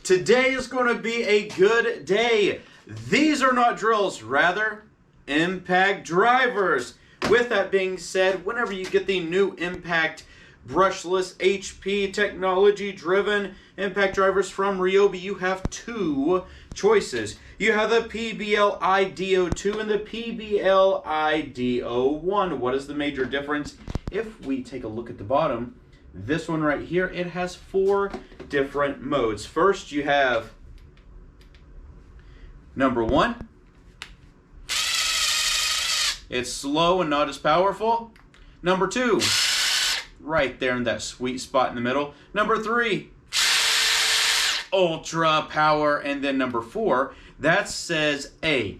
Today is going to be a good day. These are not drills, rather impact drivers. With that being said, whenever you get the new impact brushless HP technology driven impact drivers from Ryobi, you have two choices. You have the PBL-IDO2 and the PBL-IDO1. What is the major difference? If we take a look at the bottom, this one right here, it has four different modes. First, you have number one. It's slow and not as powerful. Number two, right there in that sweet spot in the middle. Number three, ultra power. And then number four, that says A.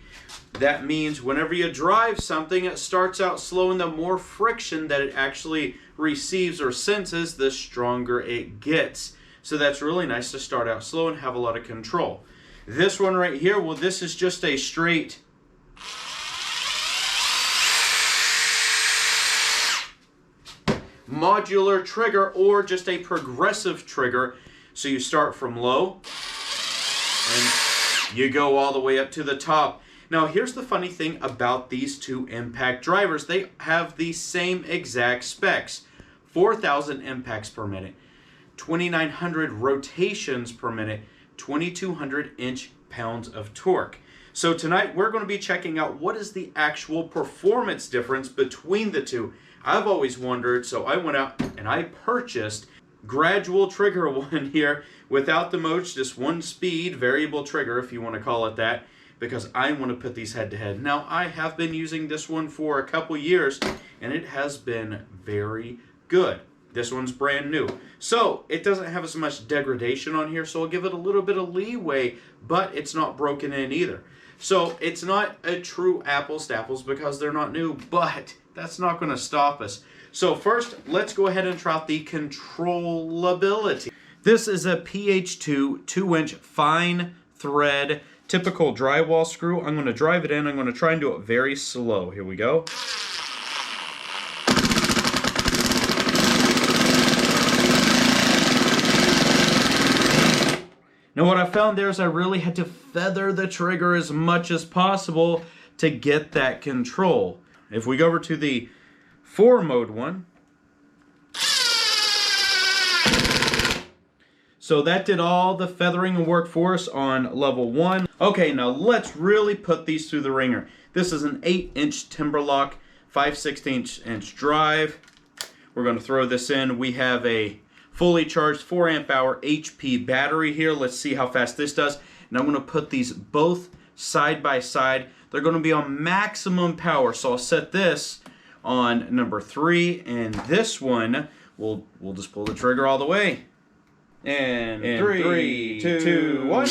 That means whenever you drive something, it starts out slow, and the more friction that it actually receives or senses, the stronger it gets. So that's really nice to start out slow and have a lot of control. This one right here, well, this is just a straight modular trigger or just a progressive trigger. So you start from low and you go all the way up to the top. Now here's the funny thing about these two impact drivers. They have the same exact specs. 4,000 impacts per minute, 2,900 rotations per minute, 2,200 inch-pounds of torque. So tonight we're going to be checking out what is the actual performance difference between the two. I've always wondered, so I went out and I purchased gradual trigger one here without the modes, just one speed variable trigger, if you want to call it that, because I want to put these head to head. Now I have been using this one for a couple years and it has been very good. This one's brand new. So it doesn't have as much degradation on here, so I'll give it a little bit of leeway, but it's not broken in either. So it's not a true apples to apples because they're not new, but that's not going to stop us. So first, let's go ahead and try out the controllability. This is a PH2 2-inch fine thread typical drywall screw. I'm going to drive it in. I'm going to try and do it very slow. Here we go. Now what I found there is I really had to feather the trigger as much as possible to get that control. If we go over to the 4-mode one, so that did all the feathering and work for us on level 1. Okay, now let's really put these through the ringer. This is an 8-inch Timberlock 5/16 inch drive. We're going to throw this in. We have a fully charged 4 amp hour HP battery here. Let's see how fast this does. And I'm going to put these both side by side. They're going to be on maximum power. So I'll set this on number 3, and this one, we'll just pull the trigger all the way. And 3, 2, 1.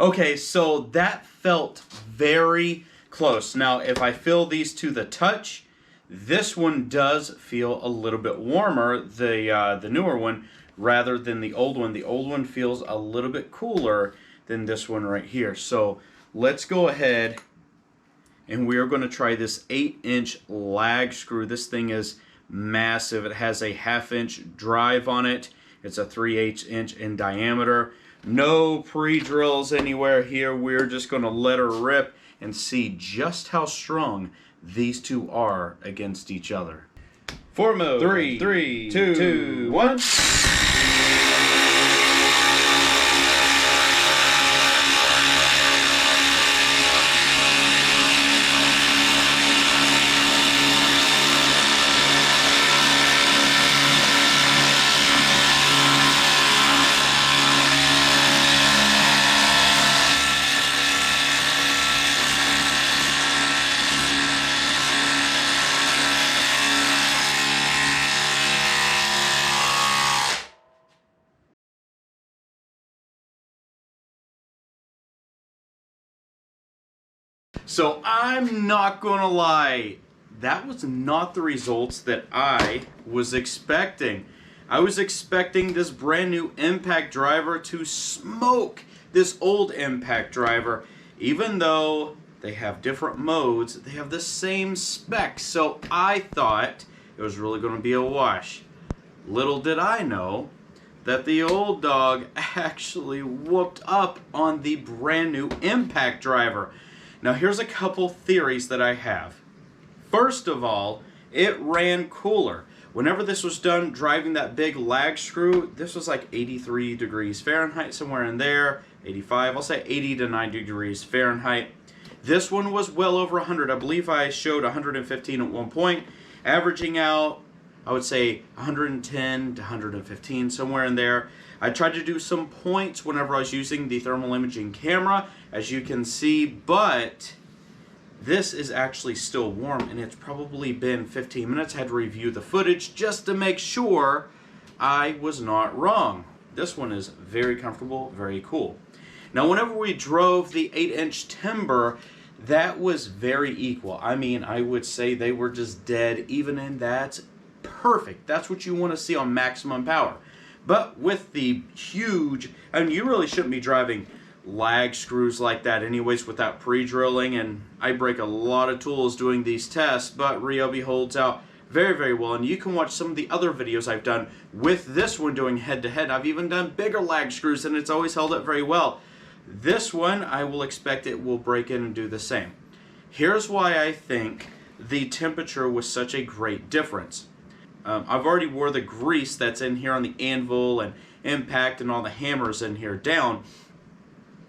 Okay, so that felt very close. Now, if I feel these to the touch, this one does feel a little bit warmer, the newer one, rather than the old one. The old one feels a little bit cooler than this one right here. So let's go ahead and we are going to try this 8-inch lag screw. This thing is massive. It has a 1/2-inch drive on it. It's a 3/8 inch in diameter. No pre-drills anywhere here. We're just going to let her rip and see just how strong these two are against each other. 4 mode. 3, 2, 1. So I'm not gonna lie, that was not the results that I was expecting. I was expecting this brand new impact driver to smoke this old impact driver, even though They have different modes. They have the same specs. So I thought it was really going to be a wash. Little did I know that the old dog actually whooped up on the brand new impact driver. Now here's a couple theories that I have. First of all, it ran cooler. Whenever this was done driving that big lag screw, this was like 83 degrees Fahrenheit, somewhere in there, 85, I'll say 80 to 90 degrees Fahrenheit. This one was well over 100. I believe I showed 115 at one point, averaging out, I would say 110 to 115, somewhere in there. I tried to do some points whenever I was using the thermal imaging camera, as you can see, but this is actually still warm, and it's probably been 15 minutes. I had to review the footage just to make sure I was not wrong. This one is very comfortable, very cool. Now, whenever we drove the 8-inch Timber, that was very equal. I mean, I would say they were just dead, even in that. Perfect. That's what you want to see on maximum power. But with the huge, I mean, you really shouldn't be driving lag screws like that anyways without pre-drilling, and I break a lot of tools doing these tests, but Ryobi holds out very, very well. And you can watch some of the other videos I've done with this one doing head-to-head. I've even done bigger lag screws, and it's always held up very well. This one, I will expect it will break in and do the same. Here's why I think the temperature was such a great difference. I've already wore the grease that's in here on the anvil and impact and all the hammers in here down,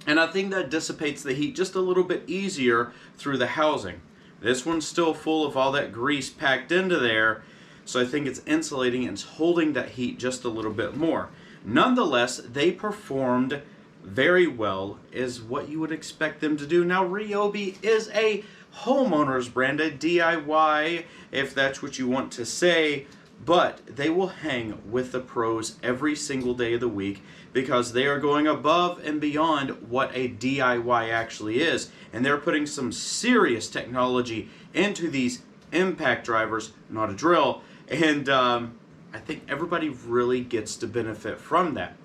and I think that dissipates the heat just a little bit easier through the housing. This one's still full of all that grease packed into there, so I think it's insulating and it's holding that heat just a little bit more. Nonetheless, they performed very well, is what you would expect them to do. Now, Ryobi is a homeowner's brand, a DIY, if that's what you want to say, but they will hang with the pros every single day of the week because they are going above and beyond what a DIY actually is, and they're putting some serious technology into these impact drivers, not a drill, and I think everybody really gets to benefit from that.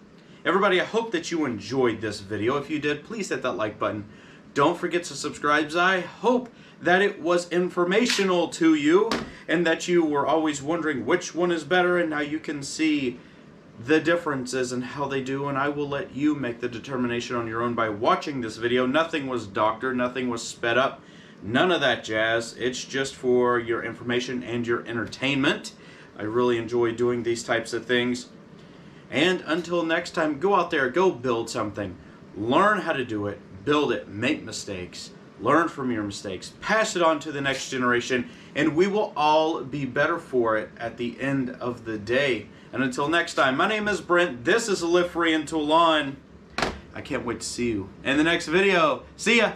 Everybody, I hope that you enjoyed this video. If you did, please hit that like button. Don't forget to subscribe, as I hope that it was informational to you and that you were always wondering which one is better, and now you can see the differences and how they do, and I will let you make the determination on your own by watching this video. Nothing was doctored, nothing was sped up, none of that jazz. It's just for your information and your entertainment. I really enjoy doing these types of things. And until next time, go out there, go build something. Learn how to do it, build it, make mistakes, learn from your mistakes, pass it on to the next generation, and we will all be better for it at the end of the day. And until next time, my name is Brent. This is Live Free and Toulon. I can't wait to see you in the next video. See ya!